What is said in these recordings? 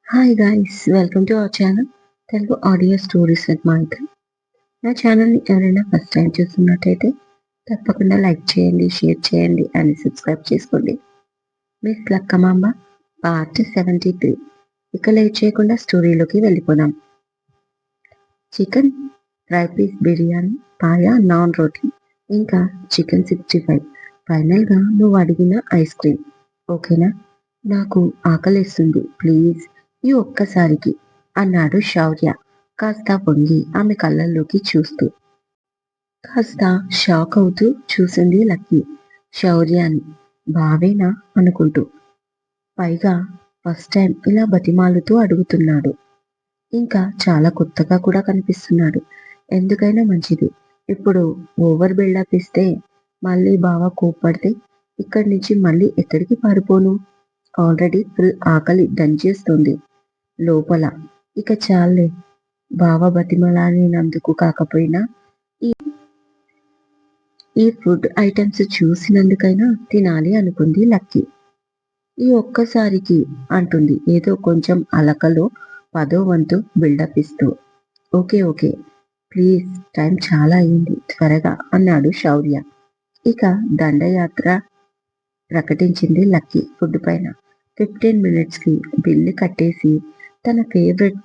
Hi guys, welcome to our channel Telugu audio stories with Maitri. నా ఛానల్ని ఎవరైనా ఫస్ట్ టైం చూస్తున్నట్టయితే తప్పకుండా లైక్ చేయండి, షేర్ చేయండి అండ్ సబ్స్క్రైబ్ చేసుకోండి. Miss Lakkamamba part 73. ఇక లేట్ చేయకుండా స్టోరీలోకి వెళ్ళిపోదాం. Chicken fry piece biryani, paya, naan రోటీ, ఇంకా చికెన్ 65. ఫైనల్గా నువ్వు అడిగిన ఐస్ క్రీమ్ ఓకేనా? నాకు ఆకలేస్తుంది ప్లీజ్, ఈ ఒక్కసారికి అన్నాడు శౌర్య కాస్త వంగి ఆమె కళ్ళల్లోకి చూస్తూ. కాస్త షాక్ అవుతూ చూసింది లక్కీ శౌర్యాన్ని. బావేనా అనుకుంటూ. పైగా ఫస్ట్ టైం ఇలా బతిమాలుతూ అడుగుతున్నాడు. ఇంకా చాలా కొత్తగా కూడా కనిపిస్తున్నాడు. ఎందుకైనా మంచిది. ఇప్పుడు ఓవర్ బిల్డప్ ఇస్తే మళ్ళీ బావ కోప్పడితే ఇక్కడి నుంచి మళ్ళీ ఎక్కడికి పారిపోను? ఆల్రెడీ ఫుల్ ఆకలి దంచేస్తుంది లోపల. ఇక చాలే, బావ బతిమలాడినందుకు కాకపోయినా ఈ ఈ ఫుడ్ ఐటమ్స్ చూసినందుకైనా తినాలి అనుకుంది లక్కీ. ఈ ఒక్కసారికి అంటుంది ఏదో కొంచెం అలకలో 10వ వంతు బిల్డప్ ఇస్తూ. ఓకే ఓకే ప్లీజ్, టైం చాలా అయింది త్వరగా అన్నాడు శౌర్య. ఇక దండయాత్ర ప్రకటించింది లక్కీ ఫుడ్ పైన. 15 మినిట్స్కి బిల్లు కట్టేసి తన ఫేవరెట్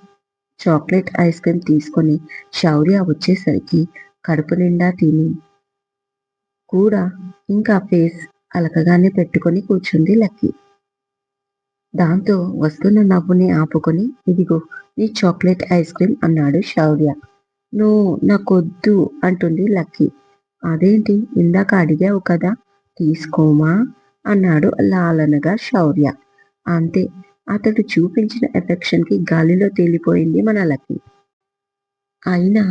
చాక్లెట్ ఐస్ క్రీమ్ తీసుకొని శౌర్య వచ్చేసరికి కడుపు నిండా తిని కూడా ఇంకా ఫేస్ అలకగానే పెట్టుకొని కూర్చుంది లక్కీ. దాంతో వస్తున్న నవ్వుని ఆపుకొని ఇదిగో నీ చాక్లెట్ ఐస్ క్రీమ్ అన్నాడు శౌర్య. నువ్వు నాకొద్దు అంటుంది లక్కీ. అదేంటి, ఇందాక అడిగావు కదా, తీసుకోమా అన్నాడు లాలనగా శౌర్య. అంతే, అతడు చూపించిన ఎఫెక్షన్ కి గాలిలో తేలిపోయింది మన లక్కీ. అయినా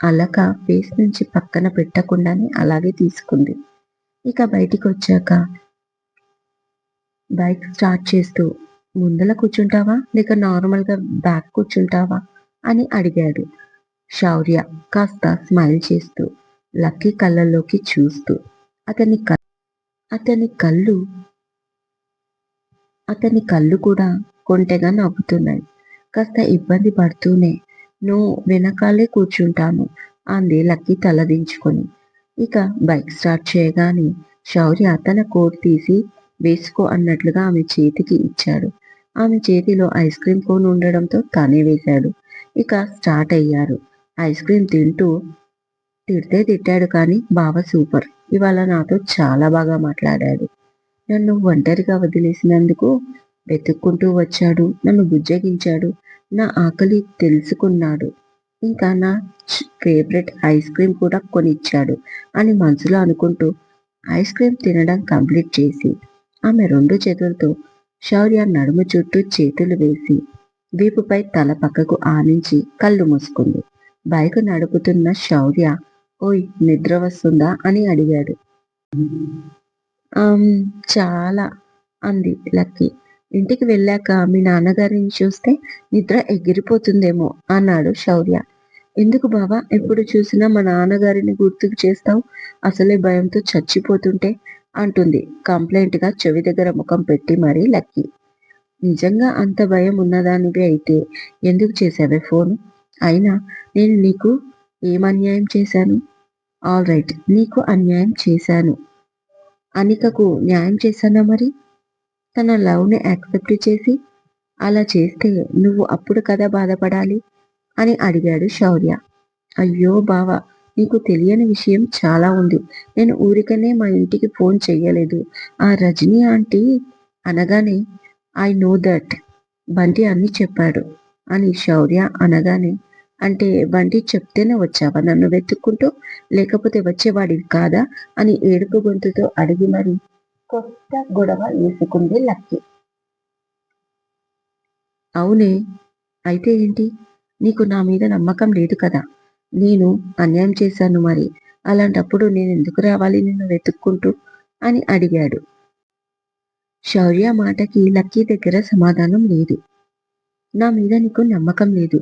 అలక ఫేస్ నుంచి పక్కన పెట్టకుండానే అలాగే తీసుకుంది. ఇక బయటికి వచ్చాక బైక్ స్టార్ట్ చేస్తూ ముందల కూర్చుంటావా లేక నార్మల్ గా బ్యాక్ కూర్చుంటావా అని అడిగాడు శౌర్య కాస్త స్మైల్ చేస్తూ, లక్కీ కళ్ళల్లోకి చూస్తూ. అతని క- అతని కళ్ళు అతని కళ్ళు కూడా కొంటెగా నవ్వుతున్నాయి. కాస్త ఇబ్బంది పడుతూనే నువ్వు వెనకాలే కూర్చుంటాను అంది లక్కీ తలదించుకొని. ఇక బైక్ స్టార్ట్ చేయగానే శౌర్య తన కోట్ తీసి వేసుకో అన్నట్లుగా ఆమె చేతికి ఇచ్చాడు. ఆమె చేతిలో ఐస్ క్రీమ్ కోన్ ఉండడంతో తనే వేశాడు. ఇక స్టార్ట్ అయ్యారు. ఐస్ క్రీమ్ తింటూ తిడితే తిట్టాడు కానీ బావ సూపర్, ఇవాళ నాతో చాలా బాగా మాట్లాడాడు. నన్ను ఒంటరిగా వదిలేసినందుకు వెతుక్కుంటూ వచ్చాడు, నన్ను బుజ్జగించాడు, నా ఆకలి తెలుసుకున్నాడు, ఇంకా నా ఫేవరెట్ ఐస్ క్రీమ్ కూడా కొనిచ్చాడు అని మనసులో అనుకుంటూ ఐస్ క్రీమ్ తినడం కంప్లీట్ చేసి ఆమె 2 చేతులతో శౌర్య నడుము చుట్టూ చేతులు వేసి వీపుపై తల పక్కకు ఆనించి కళ్ళు మూసుకుంది. బైక్ నడుపుతున్న శౌర్య ఓయ్ నిద్ర వస్తుందా అని అడిగాడు. ఆమ్, చాలా అంది లక్కీ. ఇంటికి వెళ్ళాక మీ నాన్నగారిని చూస్తే నిద్ర ఎగిరిపోతుందేమో అన్నాడు శౌర్య. ఎందుకు బావా ఎప్పుడు చూసినా మా నాన్నగారిని గుర్తుకు చేస్తావు, అసలే భయంతో చచ్చిపోతుంటే అంటుంది కంప్లైంట్ గా చెవి దగ్గర ముఖం పెట్టి మరీ లక్కీ. నిజంగా అంత భయం ఉన్నదానివి అయితే ఎందుకు చేసావే ఫోన్? అయినా నేను నీకు ఏం అన్యాయం చేశాను? ఆల్ రైట్, నీకు అన్యాయం చేశాను, అనికకు న్యాయం చేశానా మరి? తన లవ్‌ని యాక్సెప్ట్ చేసి, అలా చేస్తే నువ్వు అప్పుడు కదా బాధపడాలి అని అడిగాడు శౌర్య. అయ్యో బావ, నీకు తెలియని విషయం చాలా ఉంది. నేను ఊరికనే మా ఇంటికి ఫోన్ చెయ్యలేదు. ఆ రజనీ ఆంటీ అనగానే ఐ నో దట్ బంటి అన్నీ చెప్పాడు అని శౌర్య అనగానే, అంటే బంటి చెప్తేనే వచ్చావా నన్ను వెతుక్కుంటూ, లేకపోతే వచ్చేవాడివి కాదా అని ఏడుపు గొంతుతో అడిగి మరి కొత్త గొడవ వేసుకుంది లక్కీ. అవునే, అయితే ఏంటి? నీకు నా మీద నమ్మకం లేదు కదా? నేను అన్యాయం చేశాను మరి. అలాంటప్పుడు నేనెందుకు రావాలి నిన్ను వెతుక్కుంటూ అని అడిగాడు. శౌర్య మాటకి లక్కీ దగ్గర సమాధానం లేదు. నా మీద నీకు నమ్మకం లేదు.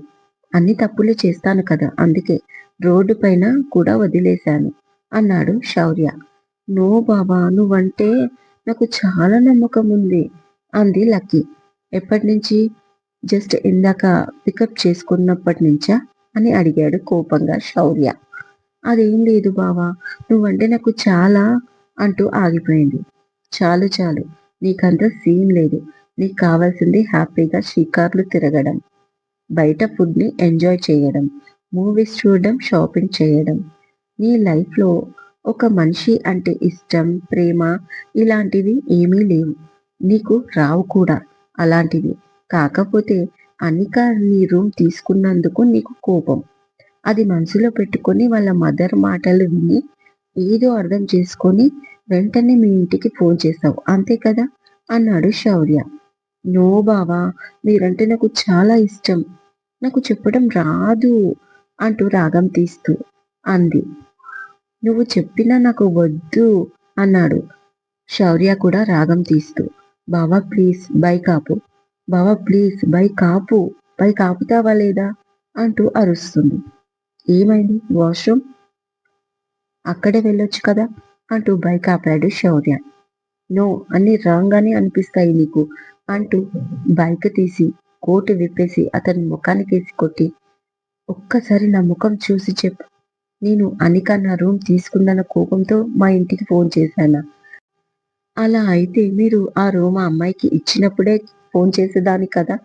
అన్ని తప్పులు చేస్తాను కదా, అందుకే రోడ్డు పైన కూడా వదిలేశాను అన్నాడు శౌర్య. నో బాబా, నువ్వంటే నాకు చాలా నమ్మకం ఉంది అంది లక్కీ. ఎప్పటినుంచి? జస్ట్ ఇందాక పికప్ చేసుకున్నప్పటి నుంచా అని అడిగాడు కోపంగా శౌర్య. అదేం లేదు బావా, నువ్వంటే నాకు చాలా అంటూ ఆగిపోయింది. చాలు చాలు, నీకంత సీన్ లేదు. నీకు కావాల్సింది హ్యాపీగా షికార్లు తిరగడం, బయట ఫుడ్‌ని ఎంజాయ్ చేయడం, మూవీస్ చూడడం, షాపింగ్ చేయడం. నీ లైఫ్‌లో ఒక మనిషి అంటే ఇష్టం, ప్రేమ ఇలాంటివి ఏమీ లేవు. నీకు రావు కూడా అలాంటివి. కాకపోతే అనిక నీ రూమ్ తీసుకున్నందుకు నీకు కోపం. అది మనసులో పెట్టుకొని వాళ్ళ మదర్ మాటలు విని ఏదో అర్థం చేసుకొని వెంటనే మీ ఇంటికి ఫోన్ చేశావు. అంతే కదా! అన్నాడు శౌర్య. నో బావా, మీరంటే నాకు చాలా ఇష్టం. నాకు చెప్పడం రాదు అంటూ రాగం తీస్తూ అంది. నువ్వు చెప్పినా నాకు వద్దు అన్నాడు శౌర్య కూడా రాగం తీస్తూ. బావా ప్లీజ్ బైక్ ఆపు. బావా ప్లీజ్ బైక్ ఆపు. బైక్ ఆపుతావా లేదా అంటూ అరుస్తుంది. ఏమైంది వాష్రూమ్? అక్కడే వెళ్ళొచ్చు కదా అంటూ బైక్ ఆపాడు శౌర్య. నో, అన్ని రాంగ్ గానే అనిపిస్తాయి నీకు అంటూ బైక్ తీసి కోటు విప్పేసి అతని ముఖానికేసి కొట్టి, ఒక్కసారి నా ముఖం చూసి చెప్పు. నేను అనిక నా రూమ్ తీసుకుందన్న కోపంతో మా ఇంటికి ఫోన్ చేశానా? అలా అయితే మీరు ఆ రూమ్ ఆ అమ్మాయికి ఇచ్చినప్పుడే ఫోన్ చేసేదాన్ని కదా!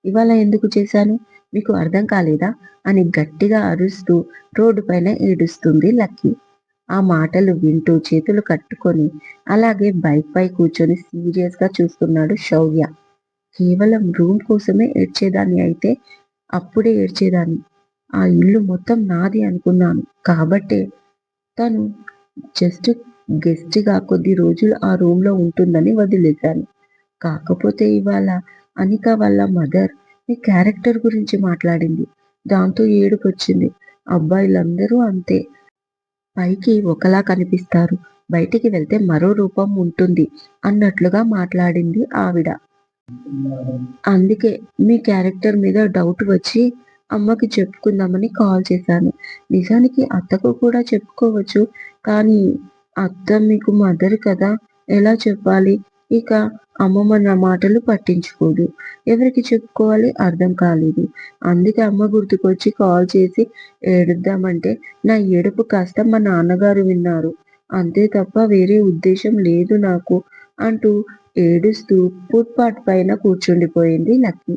ఇవాళ ఎందుకు చేశాను? మీకు అర్థం కాలేదా? అని గట్టిగా అరుస్తూ రోడ్డు పైన ఏడుస్తుంది లక్కీ. ఆ మాటలు వింటూ చేతులు కట్టుకొని అలాగే బైక్‌పై కూర్చొని సీరియస్‌గా చూస్తున్నాడు శౌర్య. కేవలం రూమ్ కోసమే ఏడ్చేదాన్ని అయితే అప్పుడే ఏడ్చేదాన్ని. ఆ ఇల్లు మొత్తం నాది అనుకున్నాను కాబట్టే తను జస్ట్ గెస్ట్‌గా కొద్ది రోజులు ఆ రూమ్‌లో ఉంటుందని వదిలేశాను. కాకపోతే ఇవాళ అనిక వాళ్ళ మదర్ మీ క్యారెక్టర్ గురించి మాట్లాడింది. దాంతో ఏడుపొచ్చింది. అబ్బాయిలందరూ అంతే. పైకి ఒకలా కనిపిస్తారు. బయటికి వెళ్తే మరో రూపం ఉంటుంది అన్నట్లుగా మాట్లాడింది ఆవిడ. అందుకే మీ క్యారెక్టర్ మీద డౌట్ వచ్చి అమ్మకి చెప్పుకుందామని కాల్ చేశాను. నిజానికి అత్తకు కూడా చెప్పుకోవచ్చు. కానీ అత్త మీకు మదర్ కదా! ఎలా చెప్పాలి? ఇక అమ్మమ్మ నా మాటలు పట్టించుకోదు. ఎవరికి చెప్పుకోవాలి అర్థం కాలేదు. అందుకే అమ్మ గుర్తుకొచ్చి కాల్ చేసి ఏడుద్దామంటే నా ఏడుపు కాస్త మా నాన్నగారు విన్నారు. అంతే తప్ప వేరే ఉద్దేశ్యం లేదు నాకు అంటూ ఏడుస్తూ ఫుట్‌పాత్ పైన కూర్చుండిపోయింది లక్కీ.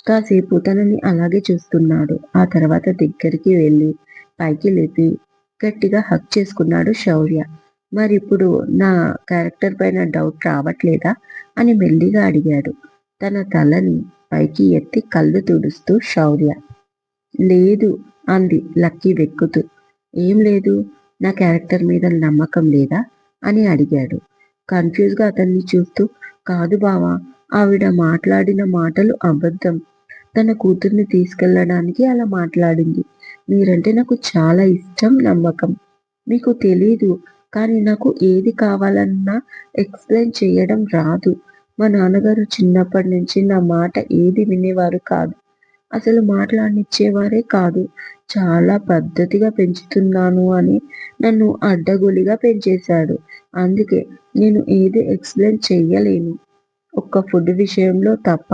కాసేపు తనని అలాగే చూస్తున్నాడు. ఆ తర్వాత దగ్గరికి వెళ్ళి పైకి లేపి గట్టిగా హగ్ చేసుకున్నాడు శౌర్య. మరిప్పుడు నా క్యారెక్టర్ పైన డౌట్ రావట్లేదా? అని మెల్లిగా అడిగాడు. తన తలని పైకి ఎత్తి కళ్ళు తుడుస్తూ శౌర్య. లేదు అంది లక్కీ వెక్కుతూ. ఏం లేదు? నా క్యారెక్టర్ మీద నమ్మకం లేదా? అని అడిగాడు. కన్‌ఫ్యూజ్‌గా అతన్ని చూస్తూ కాదు బావ, ఆవిడ మాట్లాడిన మాటలు అబద్ధం. తన కూతుర్ని తీసుకెళ్ళడానికి అలా మాట్లాడింది. మీరంటే నాకు చాలా ఇష్టం, నమ్మకం. మీకు తెలీదు. కానీ నాకు ఏది కావాలన్నా ఎక్స్‌ప్లెయిన్ చేయడం రాదు. మా నాన్నగారు చిన్నప్పటి నుంచి నా మాట ఏది వినేవారు కాదు. అసలు మాట్లాడనిచ్చేవారే కాదు. చాలా పద్ధతిగా పెంచుతున్నాను అని నన్ను అడ్డగోలుగా పెంచేశాడు. అందుకే నేను ఏది ఎక్స్‌ప్లెయిన్ చెయ్యలేను. ఒక్క ఫుడ్ విషయంలో తప్ప.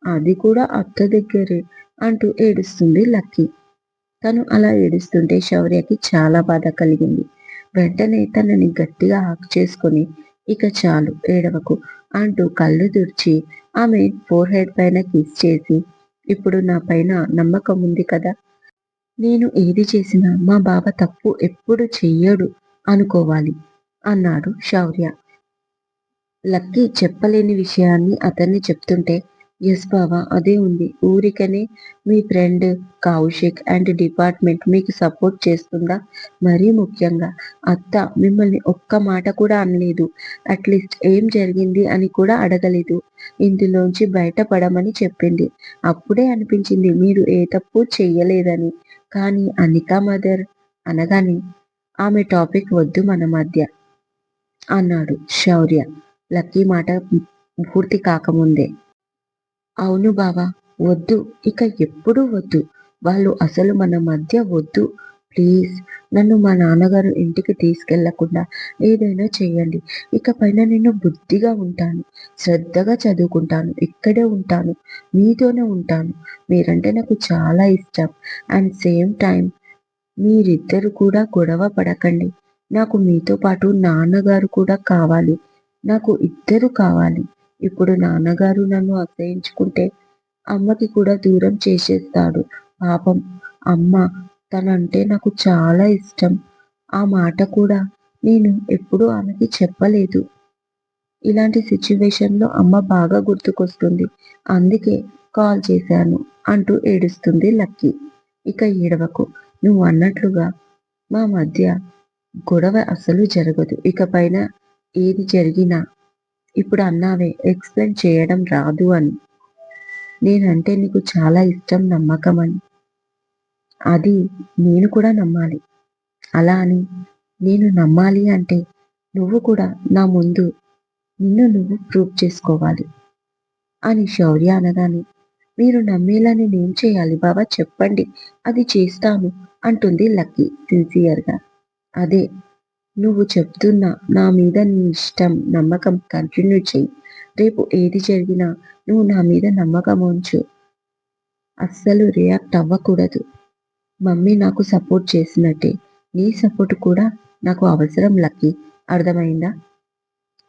అది కూడా అత్త దగ్గరే అంటూ ఏడుస్తుంది లక్కీ. తను అలా ఏడుస్తుంటే శౌర్యకి చాలా బాధ కలిగింది. వెంటనే తనని గట్టిగా హగ్ చేసుకొని ఇక చాలు ఏడవకు అంటూ కళ్ళు తుడిచి ఆమె ఫోర్‌హెడ్ పైన కిస్ చేసి ఇప్పుడు నా పైన నమ్మకం ఉంది కదా! నేను ఏది చేసినా మా బావ తప్పు ఎప్పుడు చెయ్యడు అనుకోవాలి అన్నాడు శౌర్య. లక్కీ చెప్పలేని విషయాన్ని అతన్ని చెప్తుంటే యస్ బావ అదే ఉంది. ఊరికనే మీ ఫ్రెండ్ కౌశిక్ అండ్ డిపార్ట్మెంట్ మీకు సపోర్ట్ చేస్తుందా? మరీ ముఖ్యంగా అత్త మిమ్మల్ని ఒక్క మాట కూడా అనలేదు. అట్‌లీస్ట్ ఏం జరిగింది అని కూడా అడగలేదు. ఇందులోంచి బయటపడమని చెప్పింది. అప్పుడే అనిపించింది మీరు ఏ తప్పు చెయ్యలేదని. కానీ అనిక మదర్ అనగానే ఆమె టాపిక్ వద్దు మన మధ్య అన్నాడు శౌర్య. లక్కీ మాట పూర్తి కాకముందే. అవును బావ, వద్దు. ఇక ఎప్పుడూ వద్దు. వాళ్ళు అసలు మన మధ్య వద్దు ప్లీజ్ నన్ను మా నాన్నగారు ఇంటికి తీసుకెళ్లకుండా ఏదైనా చెయ్యండి. ఇకపైన నేను బుద్ధిగా ఉంటాను. శ్రద్ధగా చదువుకుంటాను. ఇక్కడే ఉంటాను. మీతోనే ఉంటాను. మీరంటే నాకు చాలా ఇష్టం. అండ్ సేమ్ టైమ్ మీరిద్దరు కూడా గొడవ పడకండి. నాకు మీతో పాటు నాన్నగారు కూడా కావాలి. నాకు ఇద్దరు కావాలి. ఇప్పుడు నాన్నగారు నన్ను అసహించుకుంటే అమ్మకి కూడా దూరం చేసేస్తాడు. పాపం అమ్మ తనంటే నాకు చాలా ఇష్టం. ఆ మాట కూడా నేను ఎప్పుడూ ఆమెకి చెప్పలేదు. ఇలాంటి సిట్యుయేషన్‌లో అమ్మ బాగా గుర్తుకొస్తుంది. అందుకే కాల్ చేశాను అంటూ ఏడుస్తుంది లక్కీ. ఇక ఏడవకు. నువ్వన్నట్లుగా మా మధ్య గొడవ అస్సలు జరగదు. ఇకపైన ఏది జరిగినా ఇప్పుడు అన్నావే ఎక్స్‌ప్లెయిన్ చేయడం రాదు అని. నేనంటే నీకు చాలా ఇష్టం, నమ్మకం అని. అది నేను కూడా నమ్మాలి. అలా అని నేను నమ్మాలి అంటే నువ్వు కూడా నా ముందు నిన్ను నువ్వు ప్రూవ్ చేసుకోవాలి అని శౌర్య అనగానే, మీరు నమ్మేలా నేనేం చేయాలి బావ చెప్పండి. అది చేస్తాను అంటుంది లక్కీ సిన్సియర్‌గా. అదే నువ్వు చెప్తున్న నా మీద నీ ఇష్టం, నమ్మకం కంటిన్యూ చెయ్యి. రేపు ఏది జరిగినా నువ్వు నా మీద నమ్మకం ఉంచు. అస్సలు రియాక్ట్ అవ్వకూడదు. మమ్మీ నాకు సపోర్ట్ చేసినట్టే నీ సపోర్ట్ కూడా నాకు అవసరం లక్కీ. అర్థమైందా?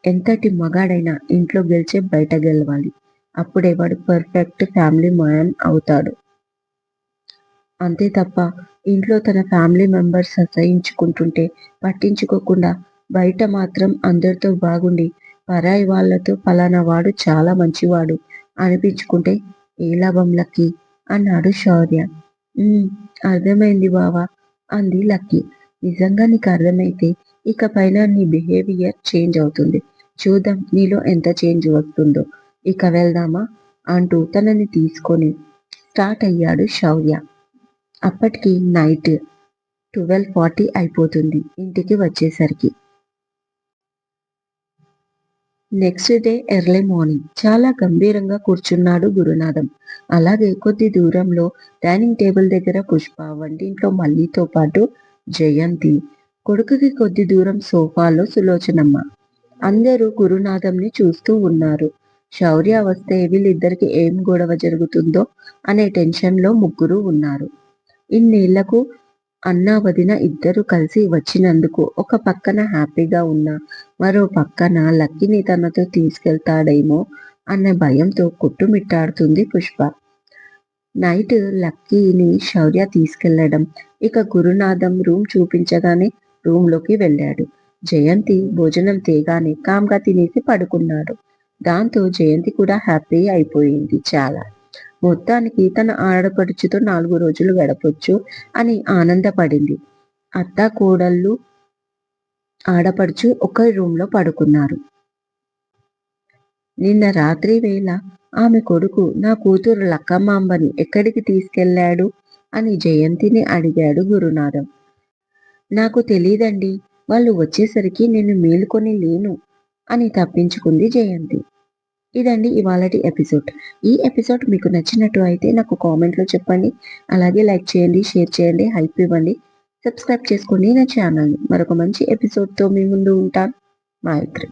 ఎంతటి మగాడైనా ఇంట్లో గెలిచే బయట గెలవాలి. అప్పుడే వాడు పర్ఫెక్ట్ ఫ్యామిలీ మ్యాన్ అవుతాడు. అంతే తప్ప ఇంట్లో తన ఫ్యామిలీ మెంబర్స్ అసహించుకుంటుంటే పట్టించుకోకుండా బయట మాత్రం అందరితో బాగుండి పరాయి వాళ్ళతో పలానా వాడు చాలా మంచివాడు అనిపించుకుంటే ఏ లాభం లక్కీ అన్నాడు శౌర్య. "ఉమ్, అర్థమైంది బావా" అంది లక్కీ. నిజంగా నీకు అర్థమైతే ఇకపైన నీ బిహేవియర్ చేంజ్ అవుతుంది. చూద్దాం నీలో ఎంత చేంజ్ వస్తుందో. ఇక వెళ్దామా అంటూ తనని తీసుకొని స్టార్ట్ అయ్యాడు శౌర్య. అప్పటికి నైట్ 12:40 అయిపోతుంది ఇంటికి వచ్చేసరికి. నెక్స్ట్ డే ఎర్లీ మార్నింగ్ చాలా గంభీరంగా కూర్చున్నాడు గురునాథం. అలాగే కొద్ది దూరంలో డైనింగ్ టేబుల్ దగ్గర పుష్ప, వంటింట్లో మల్లితో పాటు జయంతి, కొడుకుకి కొద్ది దూరం సోఫాలో సులోచనమ్మ. అందరూ గురునాథంని చూస్తూ ఉన్నారు. శౌర్య వస్తే వీళ్ళిద్దరికి ఏం గొడవ జరుగుతుందో అనే టెన్షన్‌లో ముగ్గురు ఉన్నారు. ఇన్నేళ్లకు అన్నా వదిన ఇద్దరూ కలిసి వచ్చినందుకు ఒక పక్కన హ్యాపీగా ఉన్నా, మరో పక్కన లక్కీని తనతో తీసుకెళ్తాడేమో అన్న భయంతో కొట్టుమిట్టాడుతుంది పుష్ప. నైట్ లక్కీని శౌర్య తీసుకెళ్లడం, ఇక గురునాథం రూమ్ చూపించగానే రూమ్‌లోకి వెళ్ళాడు. జయంతి భోజనం తేగానే కామ్‌గా తినేసి పడుకున్నాడు. దాంతో జయంతి కూడా హ్యాపీ అయిపోయింది చాలా. మొత్తానికి తన ఆడపడుచుతో 4 రోజులు గడపొచ్చు అని ఆనందపడింది. అత్త, కోడళ్ళు, ఆడపడుచు ఒకే రూమ్‌లో పడుకున్నారు. నిన్న రాత్రి వేళ ఆమె కొడుకు నా కూతురు లక్కమాంబని ఎక్కడికి తీసుకెళ్ళాడు అని జయంతిని అడిగాడు గురునాథం. నాకు తెలీదండి. వాళ్ళు వచ్చేసరికి నేను మేలుకొని లేను అని తప్పించుకుంది జయంతి. ఇదండి ఇవాళటి ఎపిసోడ్. ఈ ఎపిసోడ్ మీకు నచ్చినట్టు అయితే నాకు కామెంట్‌లో చెప్పండి. అలాగే లైక్ చేయండి, షేర్ చేయండి, హైప్ ఇవ్వండి. సబ్స్క్రైబ్ చేసుకోండి నా ఛానల్‌ని. మరొక మంచి ఎపిసోడ్‌తో మీ ముందు ఉంటాను. గాయత్రి.